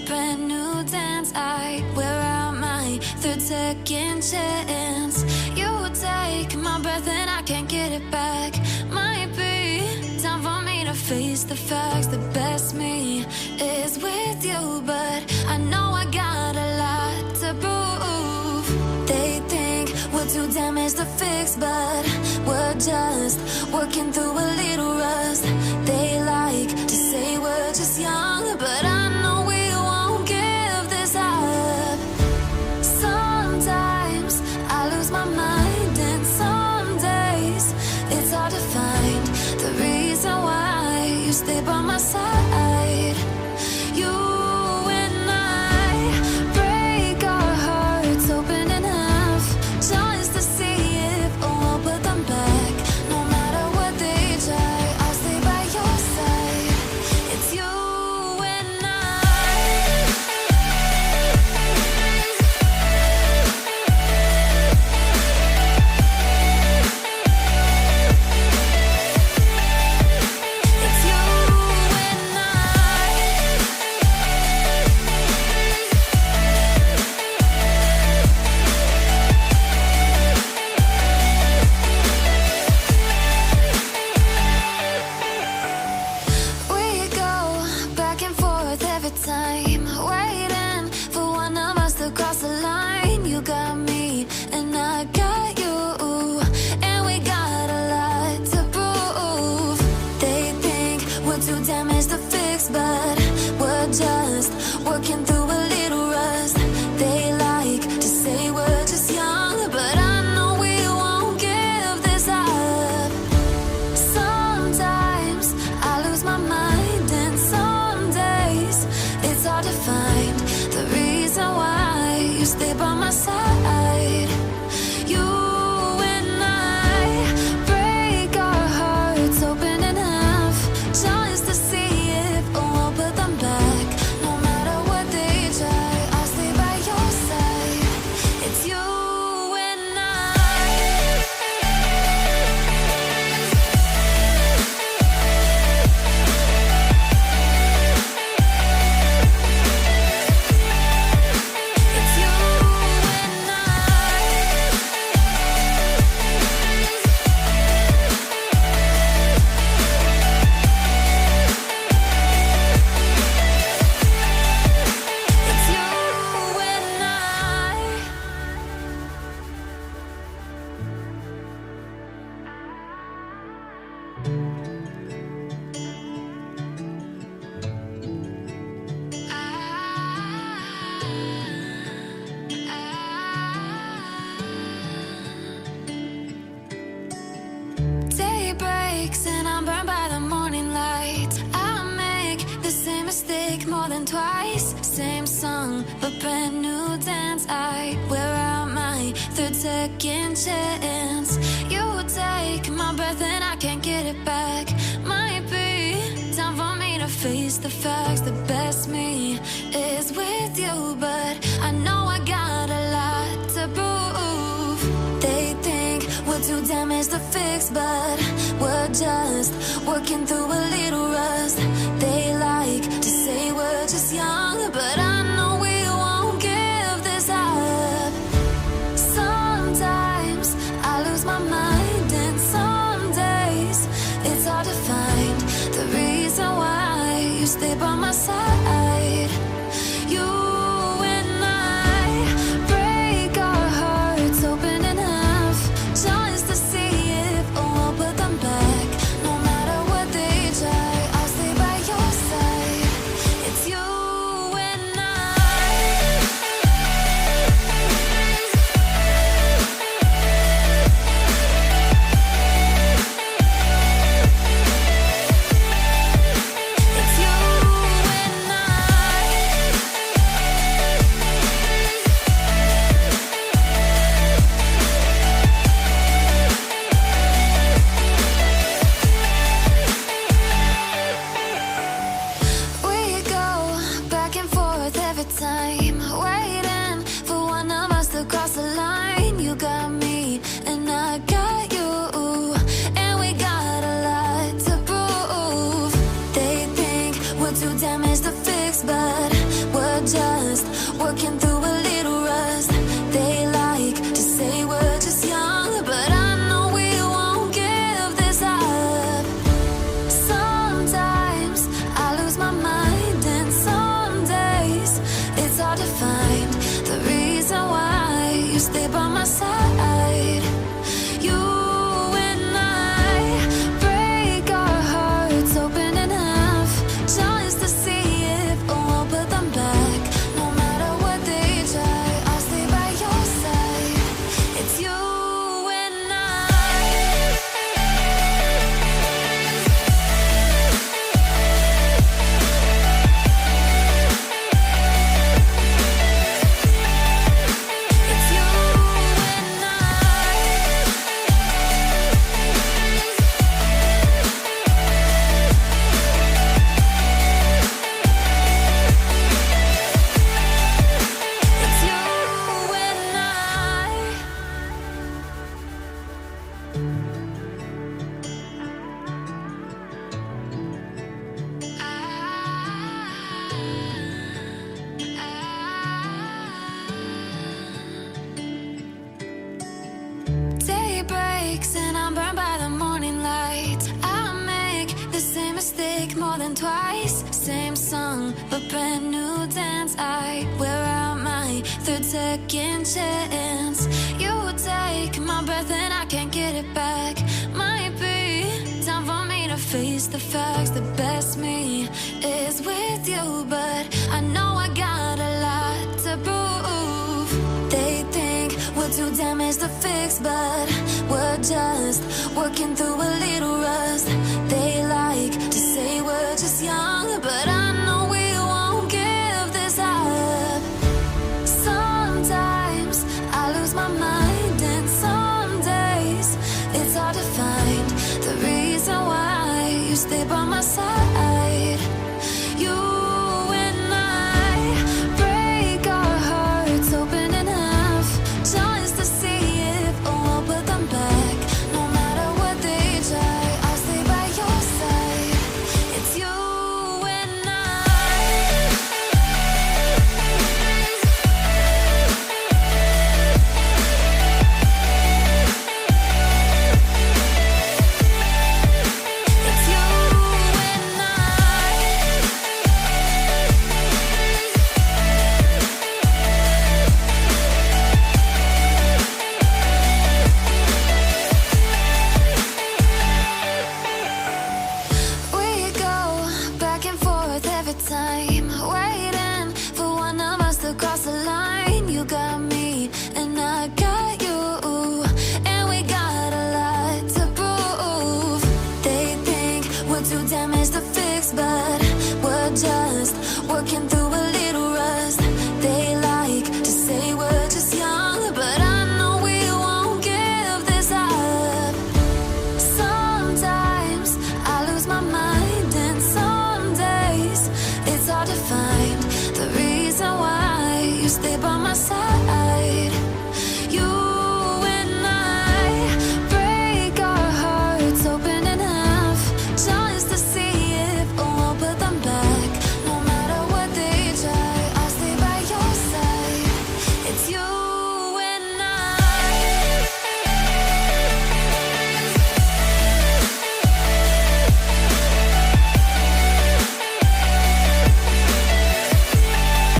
brand new dance. I wear out my third second chance. You take my breath and I can't get it back. Might be time for me to face the facts. The best me is with you, but I know I got a lot to prove. They think we're too damaged to fix, but we're just working through a little rust. They like to say we're just young, but I know we won't give this up. Sometimes I lose my mind, and some days it's hard to find the reason why you stay by my side. You and I break our hearts open enough just to see if we'll put them back. No matter what they try, I'll stay by your side. It's you and I. It's you and I. We go back and forth every time, waiting for one of us to cross the line. You got me and I got you, and we got a lot to prove. They think we're too damaged to fix, but we're just working through a little rust. They like to say we're just young, but I know we won't give this up. Sometimes I lose my mind, and some days it's hard to find the reason why you stay by my side. You and I break our hearts open enough just to see if we'll put them back. No matter what they try, I'll stay by your side. It's you and I. It's you and I. It's you and I. Day breaks and I'm burned by the morning light. I make the same mistake more than twice. Same song, but brand new dance. I wear out my third second chance. You take my breath and I can't get it back. Might be time for me to face the facts. The best me is with you, but I know I got a lot to prove. They think we're too damaged to fix, but we're just working through a little rust. They like to say we're just young, but I know we won't give this up. Sometimes I lose my mind, and some days it's hard to find the reason why you stay by my side. You and I break our hearts open enough just to see if we'll put them back. No matter what they try, than twice. Same song, but brand new dance. I wear out my third second chance. You take my breath and I can't get it back. Might be time for me to face the facts. The best me is with you, but I know I got a lot to prove. They think we're too damaged to fix, but we're just working through a little rust. They like to say we're just young, but I know we won't give this up. Sometimes I lose my mind, and some days it's hard to find the reason why you stay by my side.